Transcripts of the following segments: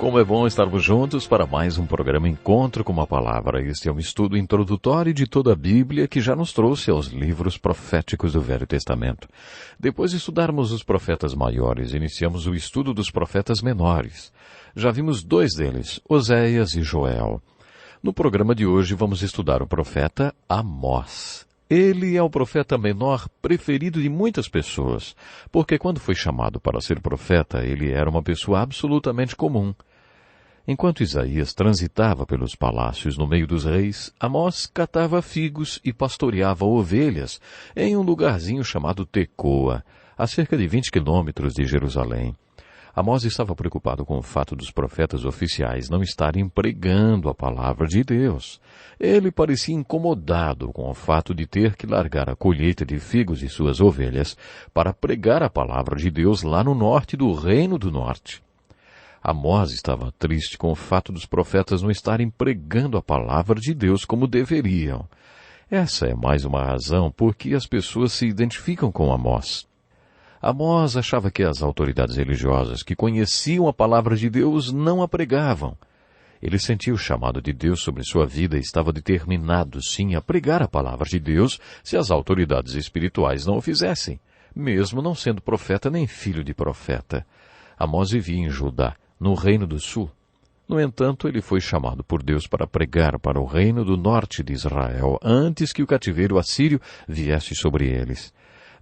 Como é bom estarmos juntos para mais um programa Encontro com uma Palavra. Este é um estudo introdutório de toda a Bíblia que já nos trouxe aos livros proféticos do Velho Testamento. Depois de estudarmos os profetas maiores, iniciamos o estudo dos profetas menores. Já vimos dois deles, Oséias e Joel. No programa de hoje vamos estudar o profeta Amós. Ele é o profeta menor preferido de muitas pessoas, porque quando foi chamado para ser profeta, ele era uma pessoa absolutamente comum. Enquanto Isaías transitava pelos palácios no meio dos reis, Amós catava figos e pastoreava ovelhas em um lugarzinho chamado Tecoa, a cerca de 20 quilômetros de Jerusalém. Amós estava preocupado com o fato dos profetas oficiais não estarem pregando a palavra de Deus. Ele parecia incomodado com o fato de ter que largar a colheita de figos de suas ovelhas para pregar a palavra de Deus lá no norte do Reino do Norte. Amós estava triste com o fato dos profetas não estarem pregando a palavra de Deus como deveriam. Essa é mais uma razão por que as pessoas se identificam com Amós. Amós achava que as autoridades religiosas que conheciam a palavra de Deus não a pregavam. Ele sentia o chamado de Deus sobre sua vida e estava determinado, sim, a pregar a palavra de Deus se as autoridades espirituais não o fizessem, mesmo não sendo profeta nem filho de profeta. Amós vivia em Judá, no Reino do Sul. No entanto, ele foi chamado por Deus para pregar para o Reino do Norte de Israel antes que o cativeiro assírio viesse sobre eles.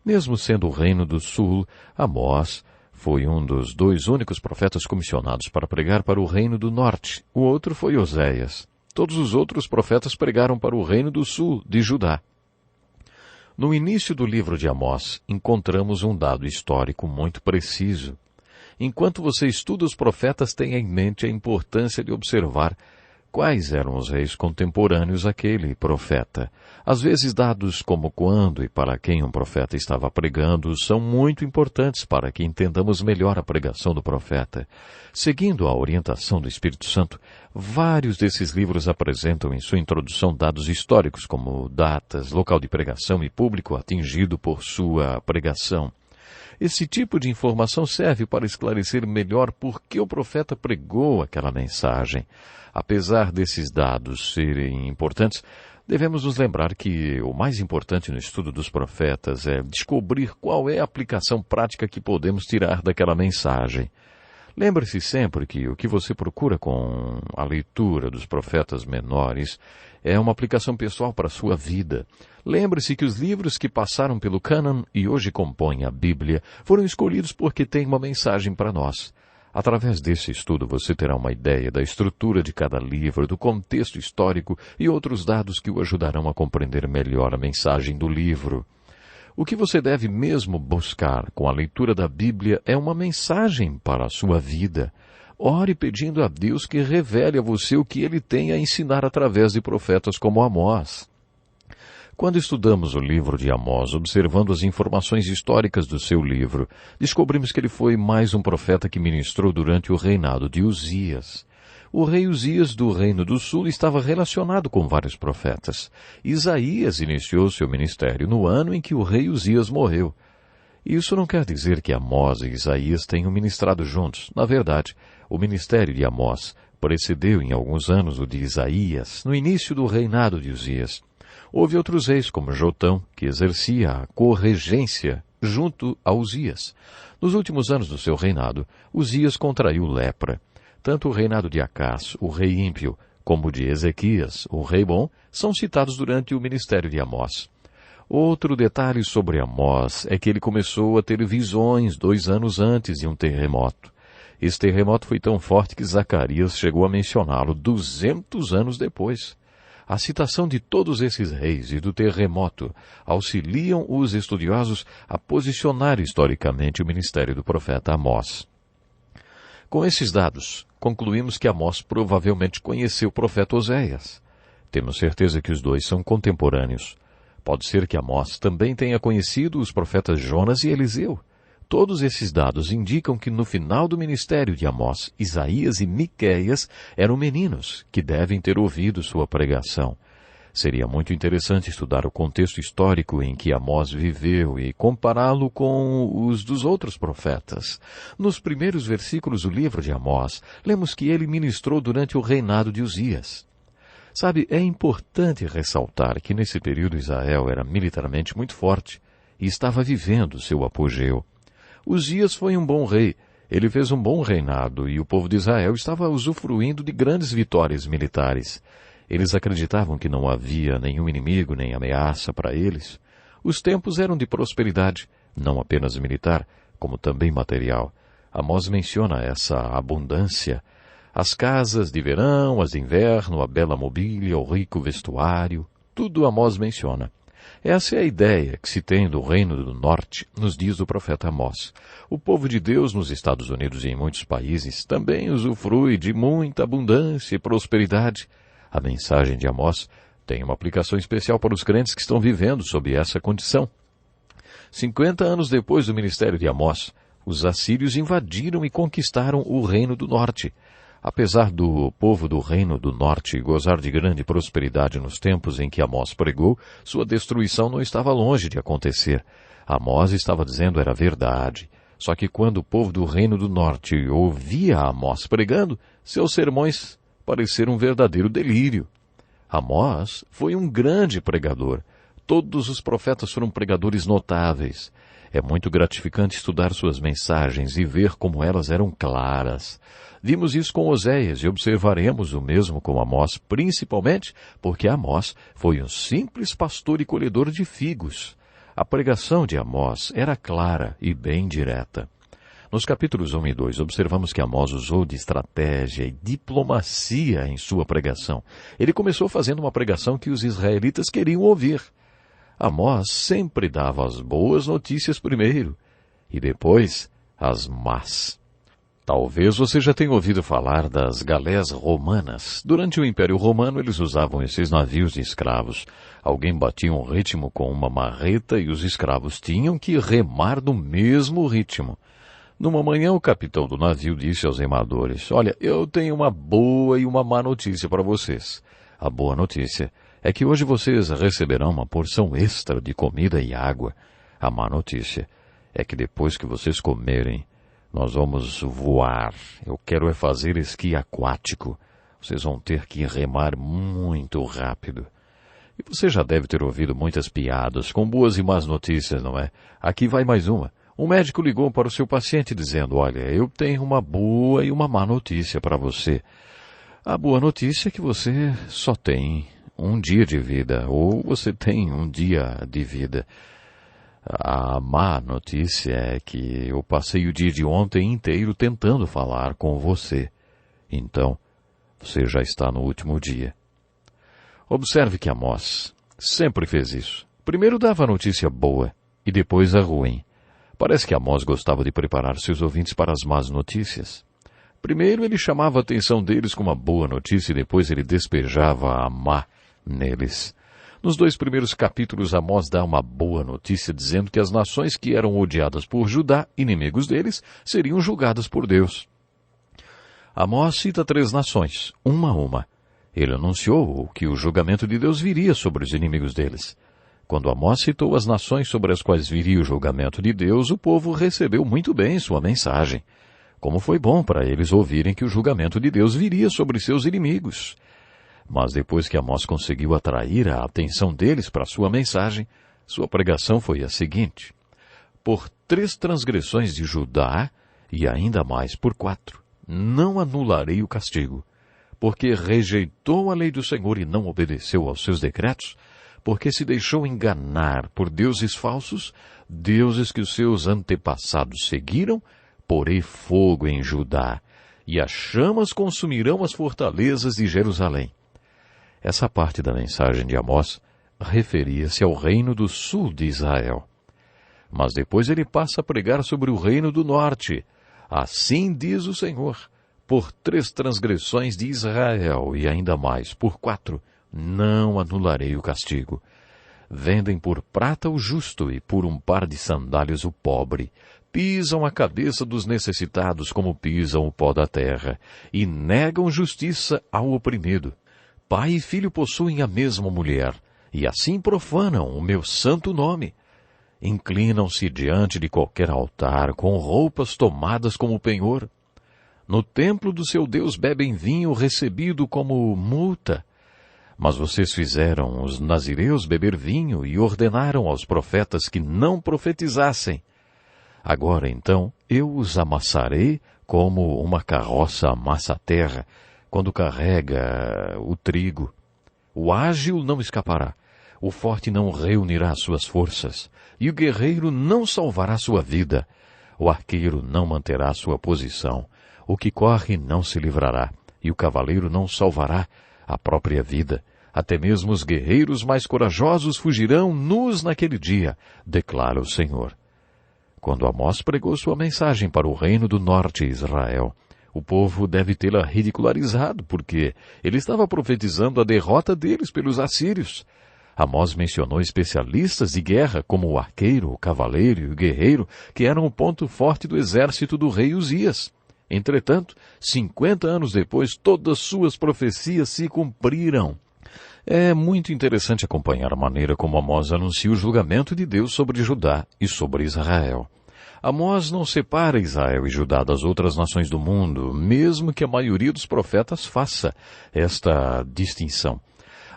Mesmo sendo o Reino do Sul, Amós foi um dos dois únicos profetas comissionados para pregar para o Reino do Norte. O outro foi Oséias. Todos os outros profetas pregaram para o Reino do Sul, de Judá. No início do livro de Amós, encontramos um dado histórico muito preciso. Enquanto você estuda os profetas, tenha em mente a importância de observar quais eram os reis contemporâneos àquele profeta. Às vezes, dados como quando e para quem um profeta estava pregando são muito importantes para que entendamos melhor a pregação do profeta. Seguindo a orientação do Espírito Santo, vários desses livros apresentam em sua introdução dados históricos como datas, local de pregação e público atingido por sua pregação. Esse tipo de informação serve para esclarecer melhor por que o profeta pregou aquela mensagem. Apesar desses dados serem importantes, devemos nos lembrar que o mais importante no estudo dos profetas é descobrir qual é a aplicação prática que podemos tirar daquela mensagem. Lembre-se sempre que o que você procura com a leitura dos profetas menores é uma aplicação pessoal para a sua vida. Lembre-se que os livros que passaram pelo cânon e hoje compõem a Bíblia foram escolhidos porque têm uma mensagem para nós. Através desse estudo você terá uma ideia da estrutura de cada livro, do contexto histórico e outros dados que o ajudarão a compreender melhor a mensagem do livro. O que você deve mesmo buscar com a leitura da Bíblia é uma mensagem para a sua vida. Ore pedindo a Deus que revele a você o que Ele tem a ensinar através de profetas como Amós. Quando estudamos o livro de Amós, observando as informações históricas do seu livro, descobrimos que ele foi mais um profeta que ministrou durante o reinado de Uzias. O rei Uzias do Reino do Sul estava relacionado com vários profetas. Isaías iniciou seu ministério no ano em que o rei Uzias morreu. Isso não quer dizer que Amós e Isaías tenham ministrado juntos. Na verdade, o ministério de Amós precedeu em alguns anos o de Isaías, no início do reinado de Uzias. Houve outros reis, como Jotão, que exercia a corregência junto a Uzias. Nos últimos anos do seu reinado, Uzias contraiu lepra. Tanto o reinado de Acás, o rei ímpio, como o de Ezequias, o rei bom, são citados durante o ministério de Amós. Outro detalhe sobre Amós é que ele começou a ter visões 2 anos antes de um terremoto. Esse terremoto foi tão forte que Zacarias chegou a mencioná-lo 200 anos depois. A citação de todos esses reis e do terremoto auxiliam os estudiosos a posicionar historicamente o ministério do profeta Amós. Com esses dados, concluímos que Amós provavelmente conheceu o profeta Oséias. Temos certeza que os dois são contemporâneos. Pode ser que Amós também tenha conhecido os profetas Jonas e Eliseu. Todos esses dados indicam que no final do ministério de Amós, Isaías e Miqueias eram meninos que devem ter ouvido sua pregação. Seria muito interessante estudar o contexto histórico em que Amós viveu e compará-lo com os dos outros profetas. Nos primeiros versículos do livro de Amós, lemos que ele ministrou durante o reinado de Uzias. Sabe, é importante ressaltar que nesse período Israel era militarmente muito forte e estava vivendo seu apogeu. Uzias foi um bom rei, ele fez um bom reinado e o povo de Israel estava usufruindo de grandes vitórias militares. Eles acreditavam que não havia nenhum inimigo nem ameaça para eles. Os tempos eram de prosperidade, não apenas militar, como também material. Amós menciona essa abundância. As casas de verão, as de inverno, a bela mobília, o rico vestuário, tudo Amós menciona. Essa é a ideia que se tem do Reino do Norte nos dias do profeta Amós. O povo de Deus nos Estados Unidos e em muitos países também usufrui de muita abundância e prosperidade. A mensagem de Amós tem uma aplicação especial para os crentes que estão vivendo sob essa condição. 50 anos depois do ministério de Amós, os assírios invadiram e conquistaram o Reino do Norte. Apesar do povo do Reino do Norte gozar de grande prosperidade nos tempos em que Amós pregou, sua destruição não estava longe de acontecer. Amós estava dizendo era verdade. Só que quando o povo do Reino do Norte ouvia Amós pregando, seus sermões pareceram um verdadeiro delírio. Amós foi um grande pregador. Todos os profetas foram pregadores notáveis. É muito gratificante estudar suas mensagens e ver como elas eram claras. Vimos isso com Oséias e observaremos o mesmo com Amós, principalmente porque Amós foi um simples pastor e colhedor de figos. A pregação de Amós era clara e bem direta. Nos capítulos 1 e 2, observamos que Amós usou de estratégia e diplomacia em sua pregação. Ele começou fazendo uma pregação que os israelitas queriam ouvir. Amós sempre dava as boas notícias primeiro e depois as más. Talvez você já tenha ouvido falar das galés romanas. Durante o Império Romano, eles usavam esses navios de escravos. Alguém batia um ritmo com uma marreta e os escravos tinham que remar no mesmo ritmo. Numa manhã, o capitão do navio disse aos remadores, olha, eu tenho uma boa e uma má notícia para vocês. A boa notícia é que hoje vocês receberão uma porção extra de comida e água. A má notícia é que depois que vocês comerem, nós vamos voar. Eu quero é fazer esqui aquático. Vocês vão ter que remar muito rápido. E você já deve ter ouvido muitas piadas com boas e más notícias, não é? Aqui vai mais uma. Um médico ligou para o seu paciente dizendo, olha, eu tenho uma boa e uma má notícia para você. A boa notícia é que você só tem um dia de vida, ou você tem um dia de vida. A má notícia é que eu passei o dia de ontem inteiro tentando falar com você. Então, você já está no último dia. Observe que Amós sempre fez isso. Primeiro dava a notícia boa e depois a ruim. Parece que Amós gostava de preparar seus ouvintes para as más notícias. Primeiro ele chamava a atenção deles com uma boa notícia e depois ele despejava a má neles. Nos 2 primeiros capítulos, Amós dá uma boa notícia dizendo que as nações que eram odiadas por Judá, inimigos deles, seriam julgadas por Deus. Amós cita 3 nações, uma a uma. Ele anunciou que o julgamento de Deus viria sobre os inimigos deles. Quando Amós citou as nações sobre as quais viria o julgamento de Deus, o povo recebeu muito bem sua mensagem. Como foi bom para eles ouvirem que o julgamento de Deus viria sobre seus inimigos. Mas depois que Amós conseguiu atrair a atenção deles para sua mensagem, sua pregação foi a seguinte. Por 3 transgressões de Judá, e ainda mais por 4, não anularei o castigo. Porque rejeitou a lei do Senhor e não obedeceu aos seus decretos, porque se deixou enganar por deuses falsos, deuses que os seus antepassados seguiram, porei fogo em Judá, e as chamas consumirão as fortalezas de Jerusalém. Essa parte da mensagem de Amós referia-se ao reino do sul de Israel. Mas depois ele passa a pregar sobre o reino do norte. Assim diz o Senhor, por 3 transgressões de Israel, e ainda mais por 4, não anularei o castigo. Vendem por prata o justo e por um par de sandálias o pobre. Pisam a cabeça dos necessitados como pisam o pó da terra, e negam justiça ao oprimido. Pai e filho possuem a mesma mulher, e assim profanam o meu santo nome. Inclinam-se diante de qualquer altar, com roupas tomadas como penhor. No templo do seu Deus bebem vinho recebido como multa. Mas vocês fizeram os nazireus beber vinho e ordenaram aos profetas que não profetizassem. Agora, então, eu os amassarei como uma carroça amassa a terra, quando carrega o trigo. O ágil não escapará, o forte não reunirá suas forças, e o guerreiro não salvará sua vida. O arqueiro não manterá sua posição, o que corre não se livrará, e o cavaleiro não salvará a própria vida. Até mesmo os guerreiros mais corajosos fugirão nus naquele dia, declara o Senhor. Quando Amós pregou sua mensagem para o reino do norte, Israel, o povo deve tê-la ridicularizado, porque ele estava profetizando a derrota deles pelos assírios. Amós mencionou especialistas de guerra, como o arqueiro, o cavaleiro e o guerreiro, que eram o ponto forte do exército do rei Uzias. Entretanto, 50 anos depois, todas suas profecias se cumpriram. É muito interessante acompanhar a maneira como Amós anuncia o julgamento de Deus sobre Judá e sobre Israel. Amós não separa Israel e Judá das outras nações do mundo, mesmo que a maioria dos profetas faça esta distinção.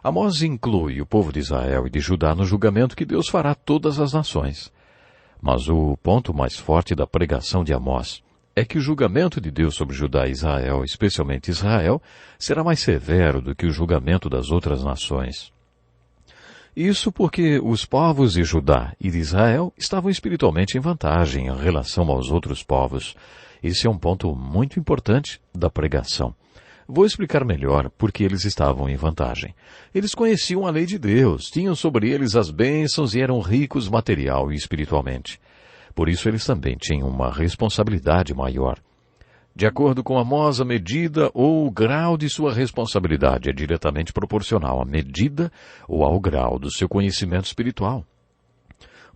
Amós inclui o povo de Israel e de Judá no julgamento que Deus fará a todas as nações. Mas o ponto mais forte da pregação de Amós é que o julgamento de Deus sobre Judá e Israel, especialmente Israel, será mais severo do que o julgamento das outras nações. Isso porque os povos de Judá e de Israel estavam espiritualmente em vantagem em relação aos outros povos. Esse é um ponto muito importante da pregação. Vou explicar melhor por que eles estavam em vantagem. Eles conheciam a lei de Deus, tinham sobre eles as bênçãos e eram ricos material e espiritualmente. Por isso eles também tinham uma responsabilidade maior. De acordo com Amós, a medida ou o grau de sua responsabilidade é diretamente proporcional à medida ou ao grau do seu conhecimento espiritual.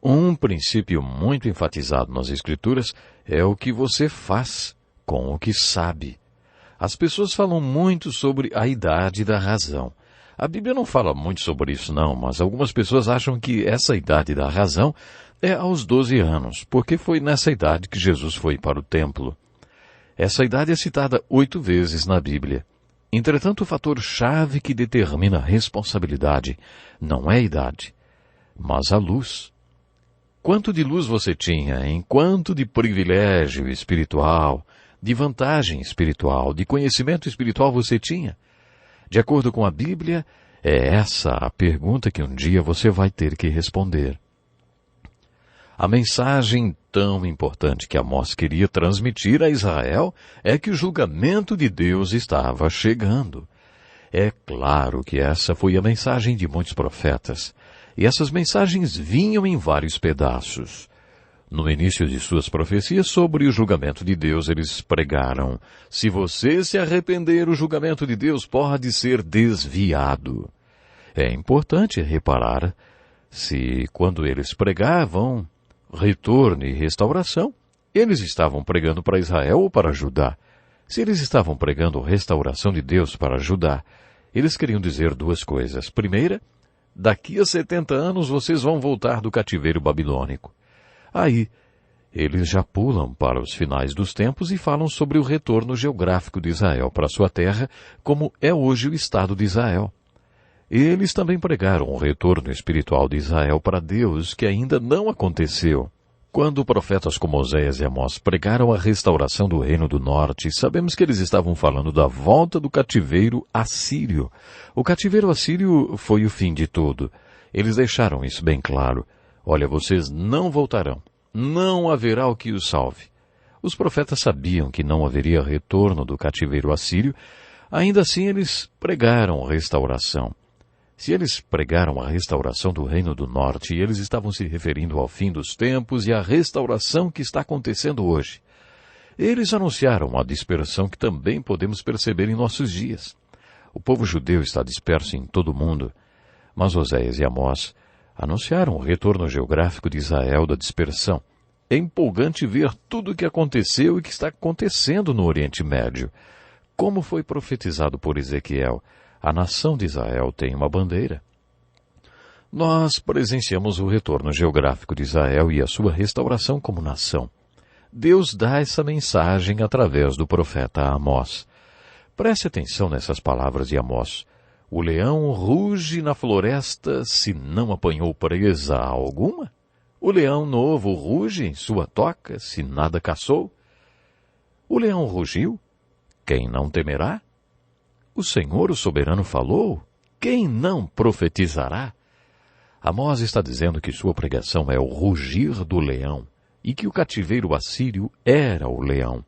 Um princípio muito enfatizado nas Escrituras é o que você faz com o que sabe. As pessoas falam muito sobre a idade da razão. A Bíblia não fala muito sobre isso não, mas algumas pessoas acham que essa idade da razão é aos 12 anos, porque foi nessa idade que Jesus foi para o templo. Essa idade é citada 8 vezes na Bíblia. Entretanto, o fator-chave que determina a responsabilidade não é a idade, mas a luz. Quanto de luz você tinha, em quanto de privilégio espiritual, de vantagem espiritual, de conhecimento espiritual você tinha? De acordo com a Bíblia, é essa a pergunta que um dia você vai ter que responder. A mensagem tão importante que Amós queria transmitir a Israel é que o julgamento de Deus estava chegando. É claro que essa foi a mensagem de muitos profetas, e essas mensagens vinham em vários pedaços. No início de suas profecias sobre o julgamento de Deus, eles pregaram: se você se arrepender, o julgamento de Deus pode ser desviado. É importante reparar se, quando eles pregavam retorno e restauração, eles estavam pregando para Israel ou para Judá. Se eles estavam pregando restauração de Deus para Judá, eles queriam dizer duas coisas. Primeira, daqui a 70 anos vocês vão voltar do cativeiro babilônico. Aí, eles já pulam para os finais dos tempos e falam sobre o retorno geográfico de Israel para sua terra, como é hoje o Estado de Israel. Eles também pregaram o retorno espiritual de Israel para Deus, que ainda não aconteceu. Quando profetas como Oséias e Amós pregaram a restauração do Reino do Norte, sabemos que eles estavam falando da volta do cativeiro assírio. O cativeiro assírio foi o fim de tudo. Eles deixaram isso bem claro. Olha, vocês não voltarão. Não haverá o que os salve. Os profetas sabiam que não haveria retorno do cativeiro assírio. Ainda assim, eles pregaram restauração. Se eles pregaram a restauração do Reino do Norte, eles estavam se referindo ao fim dos tempos e à restauração que está acontecendo hoje. Eles anunciaram a dispersão que também podemos perceber em nossos dias. O povo judeu está disperso em todo o mundo, mas Oséias e Amós anunciaram o retorno geográfico de Israel da dispersão. É empolgante ver tudo o que aconteceu e que está acontecendo no Oriente Médio. Como foi profetizado por Ezequiel, A nação de Israel tem uma bandeira. Nós presenciamos o retorno geográfico de Israel e a sua restauração como nação. Deus dá essa mensagem através do profeta Amós. Preste atenção nessas palavras de Amós. O leão ruge na floresta se não apanhou presa alguma? O leão novo ruge em sua toca se nada caçou? O leão rugiu? Quem não temerá? O Senhor, o soberano, falou? Quem não profetizará? Amós está dizendo que sua pregação é o rugir do leão e que o cativeiro assírio era o leão.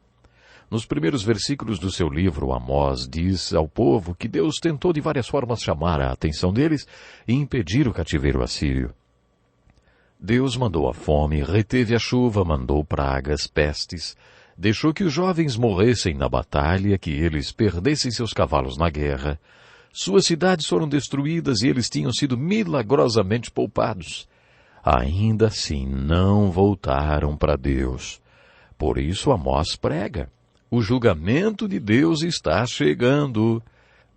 Nos primeiros versículos do seu livro, Amós diz ao povo que Deus tentou de várias formas chamar a atenção deles e impedir o cativeiro assírio. Deus mandou a fome, reteve a chuva, mandou pragas, pestes, deixou que os jovens morressem na batalha, que eles perdessem seus cavalos na guerra. Suas cidades foram destruídas e eles tinham sido milagrosamente poupados. Ainda assim não voltaram para Deus. Por isso Amós prega. O julgamento de Deus está chegando.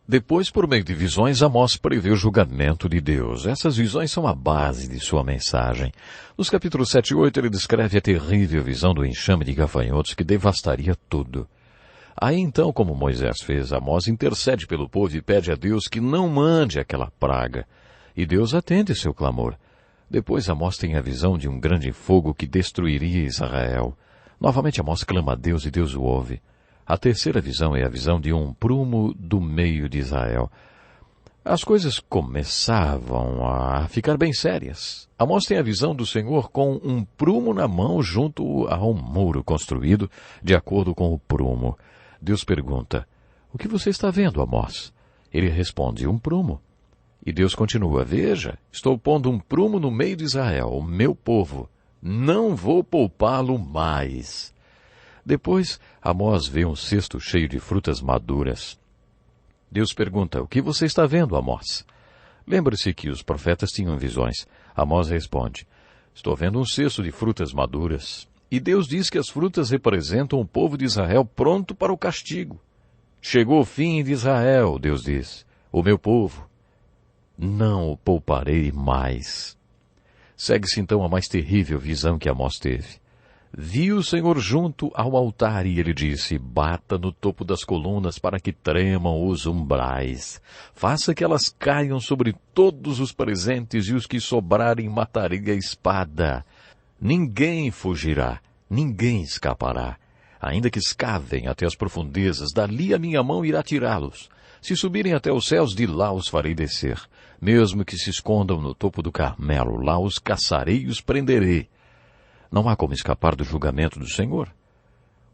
Depois, por meio de visões, Amós prevê o julgamento de Deus. Essas visões são a base de sua mensagem. Nos capítulos 7 e 8, ele descreve a terrível visão do enxame de gafanhotos que devastaria tudo. Aí então, como Moisés fez, Amós intercede pelo povo e pede a Deus que não mande aquela praga. E Deus atende seu clamor. Depois Amós tem a visão de um grande fogo que destruiria Israel. Novamente Amós clama a Deus e Deus o ouve. A terceira visão é a visão de um prumo do meio de Israel. As coisas começavam a ficar bem sérias. Amós tem a visão do Senhor com um prumo na mão junto a um muro construído de acordo com o prumo. Deus pergunta, o que você está vendo, Amós? Ele responde, um prumo. E Deus continua, veja, estou pondo um prumo no meio de Israel, o meu povo. Não vou poupá-lo mais. Depois, Amós vê um cesto cheio de frutas maduras. Deus pergunta, o que você está vendo, Amós? Lembre-se que os profetas tinham visões. Amós responde, estou vendo um cesto de frutas maduras. E Deus diz que as frutas representam o povo de Israel pronto para o castigo. Chegou o fim de Israel, Deus diz, o meu povo. Não o pouparei mais. Segue-se então a mais terrível visão que Amós teve. Viu o Senhor junto ao altar e ele disse, bata no topo das colunas para que tremam os umbrais. Faça que elas caiam sobre todos os presentes e os que sobrarem matarei a espada. Ninguém fugirá, ninguém escapará. Ainda que escavem até as profundezas, dali a minha mão irá tirá-los. Se subirem até os céus, de lá os farei descer. Mesmo que se escondam no topo do Carmelo, lá os caçarei e os prenderei. Não há como escapar do julgamento do Senhor.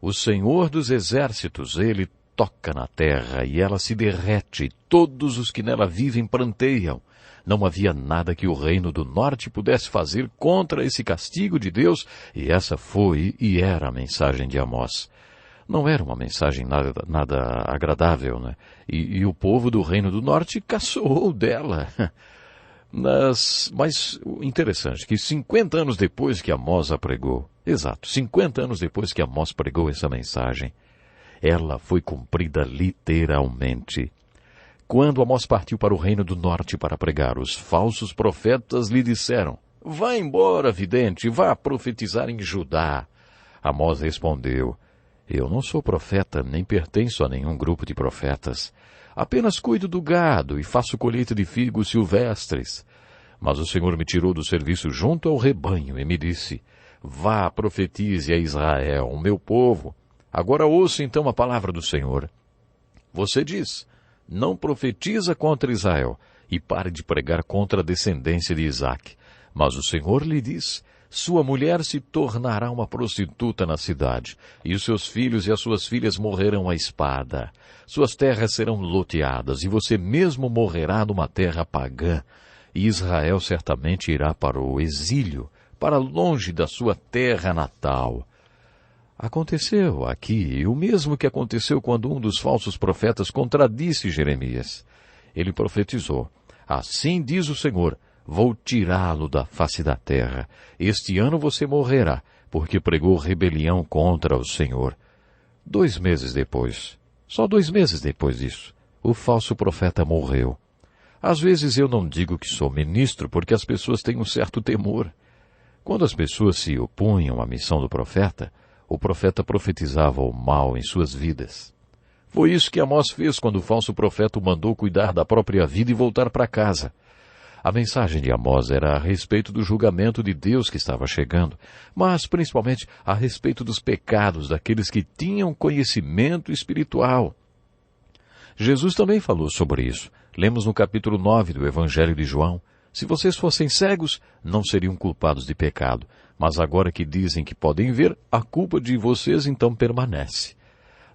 O Senhor dos exércitos, ele toca na terra e ela se derrete, e todos os que nela vivem pranteiam. Não havia nada que o reino do norte pudesse fazer contra esse castigo de Deus, e essa foi e era a mensagem de Amós. Não era uma mensagem nada agradável, né? E o povo do reino do norte caçoou dela. Mas o interessante é que 50 anos depois que Amós a pregou, 50 anos depois que Amós pregou essa mensagem, ela foi cumprida literalmente. Quando Amós partiu para o reino do norte para pregar, os falsos profetas lhe disseram, vá embora, vidente, vá profetizar em Judá. Amós respondeu, eu não sou profeta, nem pertenço a nenhum grupo de profetas. Apenas cuido do gado e faço colheita de figos silvestres. Mas o Senhor me tirou do serviço junto ao rebanho e me disse, vá, profetize a Israel, o meu povo. Agora ouça então a palavra do Senhor. Você diz, não profetiza contra Israel e pare de pregar contra a descendência de Isaque. Mas o Senhor lhe diz, sua mulher se tornará uma prostituta na cidade, e os seus filhos e as suas filhas morrerão à espada. Suas terras serão loteadas, e você mesmo morrerá numa terra pagã. E Israel certamente irá para o exílio, para longe da sua terra natal. Aconteceu aqui o mesmo que aconteceu quando um dos falsos profetas contradisse Jeremias. Ele profetizou, assim diz o Senhor, vou tirá-lo da face da terra. Este ano você morrerá, porque pregou rebelião contra o Senhor. 2 meses depois, só 2 meses depois disso, o falso profeta morreu. Às vezes eu não digo que sou ministro porque as pessoas têm um certo temor. Quando as pessoas se opunham à missão do profeta, o profeta profetizava o mal em suas vidas. Foi isso que Amós fez quando o falso profeta o mandou cuidar da própria vida e voltar para casa. A mensagem de Amós era a respeito do julgamento de Deus que estava chegando, mas principalmente a respeito dos pecados daqueles que tinham conhecimento espiritual. Jesus também falou sobre isso. Lemos no capítulo 9 do Evangelho de João: se vocês fossem cegos, não seriam culpados de pecado, mas agora que dizem que podem ver, a culpa de vocês então permanece.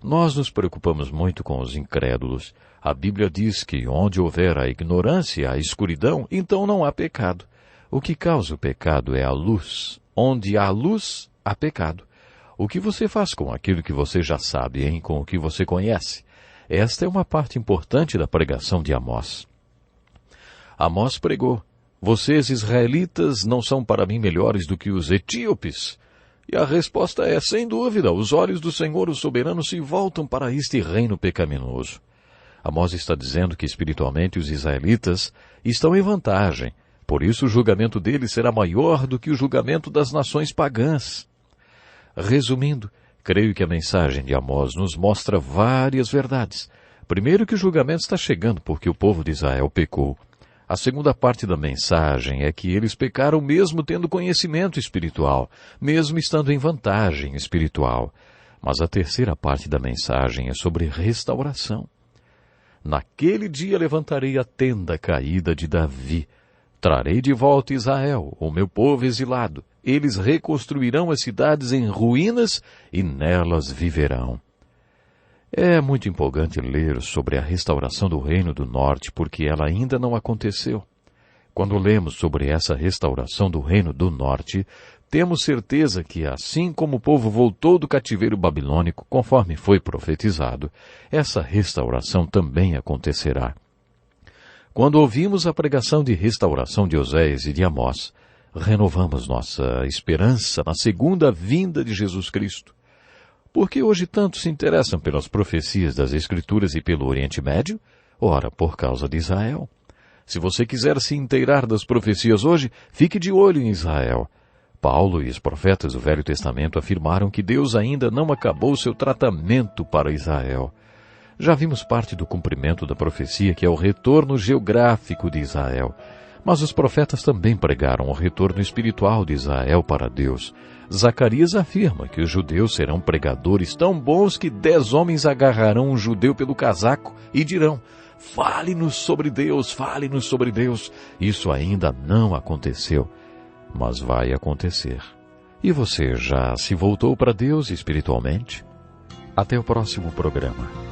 Nós nos preocupamos muito com os incrédulos. A Bíblia diz que onde houver a ignorância, a escuridão, então não há pecado. O que causa o pecado é a luz. Onde há luz, há pecado. O que você faz com aquilo que você já sabe, hein? Com o que você conhece? Esta é uma parte importante da pregação de Amós. Amós pregou: vocês, israelitas, não são para mim melhores do que os etíopes? E a resposta é, sem dúvida, os olhos do Senhor, o soberano, se voltam para este reino pecaminoso. Amós está dizendo que espiritualmente os israelitas estão em vantagem, por isso o julgamento deles será maior do que o julgamento das nações pagãs. Resumindo, creio que a mensagem de Amós nos mostra várias verdades. Primeiro, que o julgamento está chegando porque o povo de Israel pecou. A segunda parte da mensagem é que eles pecaram mesmo tendo conhecimento espiritual, mesmo estando em vantagem espiritual. Mas a terceira parte da mensagem é sobre restauração. Naquele dia levantarei a tenda caída de Davi. Trarei de volta Israel, o meu povo exilado. Eles reconstruirão as cidades em ruínas e nelas viverão. É muito empolgante ler sobre a restauração do Reino do Norte, porque ela ainda não aconteceu. Quando lemos sobre essa restauração do Reino do Norte, temos certeza que, assim como o povo voltou do cativeiro babilônico, conforme foi profetizado, essa restauração também acontecerá. Quando ouvimos a pregação de restauração de Oséias e de Amós, renovamos nossa esperança na segunda vinda de Jesus Cristo. Por que hoje tantos se interessam pelas profecias das Escrituras e pelo Oriente Médio? Ora, por causa de Israel. Se você quiser se inteirar das profecias hoje, fique de olho em Israel. Paulo e os profetas do Velho Testamento afirmaram que Deus ainda não acabou seu tratamento para Israel. Já vimos parte do cumprimento da profecia, que é o retorno geográfico de Israel. Mas os profetas também pregaram o retorno espiritual de Israel para Deus. Zacarias afirma que os judeus serão pregadores tão bons que 10 homens agarrarão um judeu pelo casaco e dirão: fale-nos sobre Deus, fale-nos sobre Deus. Isso ainda não aconteceu, mas vai acontecer. E você já se voltou para Deus espiritualmente? Até o próximo programa.